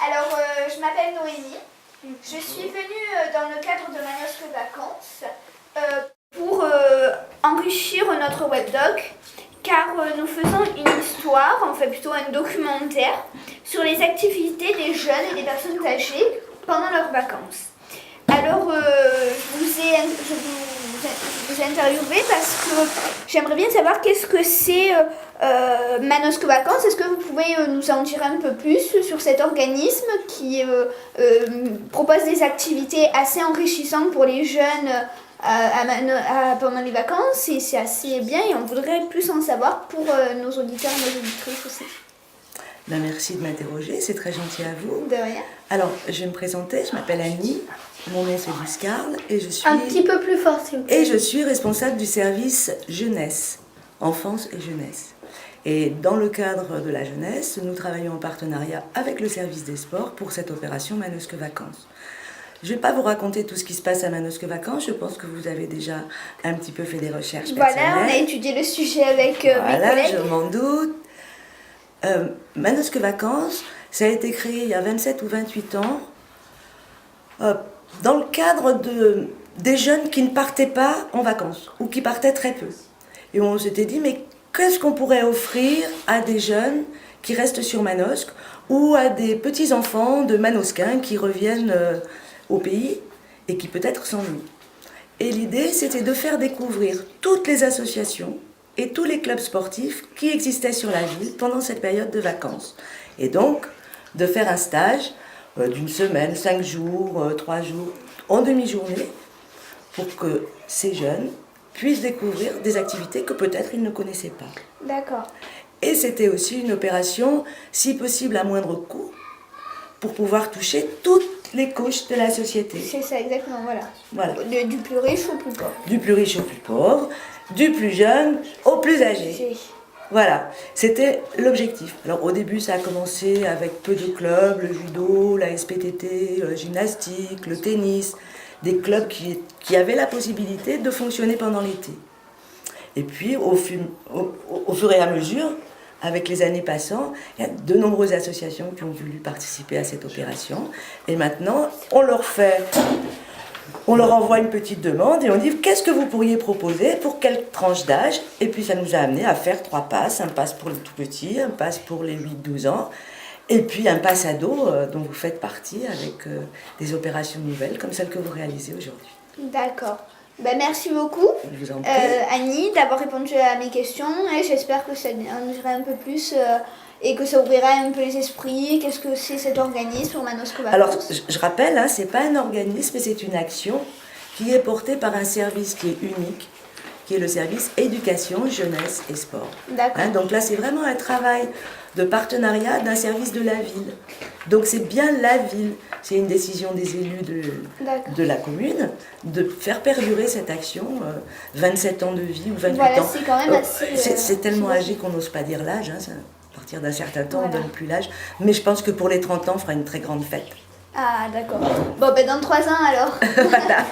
Alors, je m'appelle Noémie. Je suis venue dans le cadre de Manosque Vacances pour enrichir notre webdoc, car nous faisons une histoire, enfin plutôt un documentaire, sur les activités des jeunes et des personnes âgées pendant leurs vacances. Alors, je vous ai interviewé parce que j'aimerais bien savoir qu'est-ce que c'est Manosque Vacances. Est-ce que vous pouvez nous en dire un peu plus sur cet organisme qui propose des activités assez enrichissantes pour les jeunes pendant les vacances, et c'est assez bien et on voudrait plus en savoir pour nos auditeurs et nos auditrices aussi. Ben merci de m'interroger, c'est très gentil à vous. De rien. Alors, je vais me présenter, je m'appelle Annie, mon nom c'est Luce Carl et je suis... Un petit peu plus fort, s'il vous plaît. Et je suis responsable du service jeunesse, enfance et jeunesse. Et dans le cadre de la jeunesse, nous travaillons en partenariat avec le service des sports pour cette opération Manosque Vacances. Je ne vais pas vous raconter tout ce qui se passe à Manosque Vacances, je pense que vous avez déjà un petit peu fait des recherches personnelles. Voilà, on a étudié le sujet avec mes collègues. Je m'en doute. Manosque Vacances, ça a été créé il y a 27 ou 28 ans dans le cadre des jeunes qui ne partaient pas en vacances ou qui partaient très peu. Et on s'était dit, mais qu'est-ce qu'on pourrait offrir à des jeunes qui restent sur Manosque ou à des petits-enfants de Manosquins qui reviennent au pays et qui peut-être s'ennuient. Et l'idée, c'était de faire découvrir toutes les associations et tous les clubs sportifs qui existaient sur la ville pendant cette période de vacances. Et donc, de faire un stage d'une semaine, 5 jours, 3 jours, en demi-journée, pour que ces jeunes puissent découvrir des activités que peut-être ils ne connaissaient pas. D'accord. Et c'était aussi une opération, si possible à moindre coût, pour pouvoir toucher toutes les couches de la société. C'est ça, exactement, voilà. Voilà. Du plus riche au plus pauvre. Du plus riche au plus pauvre, du plus jeune au plus âgé. Voilà, c'était l'objectif. Alors au début, ça a commencé avec peu de clubs, le judo, la SPTT, la gymnastique, le tennis, des clubs qui avaient la possibilité de fonctionner pendant l'été. Et puis, au fur et à mesure, avec les années passant, il y a de nombreuses associations qui ont voulu participer à cette opération. Et maintenant, on leur envoie une petite demande et on dit qu'est-ce que vous pourriez proposer pour quelle tranche d'âge. Et puis ça nous a amené à faire 3 passes, un pass pour les tout petits, un pass pour les 8-12 ans, et puis un pass ado dont vous faites partie avec des opérations nouvelles comme celle que vous réalisez aujourd'hui. D'accord. Ben, merci beaucoup, Je vous en prie. Annie, d'avoir répondu à mes questions, et j'espère que ça en dira un peu plus et que ça ouvrira un peu les esprits. Qu'est-ce que c'est cet organisme pour Manosque Vacances? Alors, je rappelle, hein, ce n'est pas un organisme, c'est une action qui est portée par un service qui est unique, qui est le service éducation, jeunesse et sport. D'accord. Hein, donc là, c'est vraiment un travail de partenariat d'un service de la ville. Donc c'est bien la ville, c'est une décision des élus de la commune de faire perdurer cette action, 27 ans de vie ou 28 voilà, ans. c'est quand même assez... C'est tellement âgé qu'on n'ose pas dire l'âge, hein, à partir d'un certain temps, Voilà. on ne donne plus l'âge. Mais je pense que pour les 30 ans, on fera une très grande fête. Ah, d'accord. Bon, ben dans 3 ans alors. Voilà.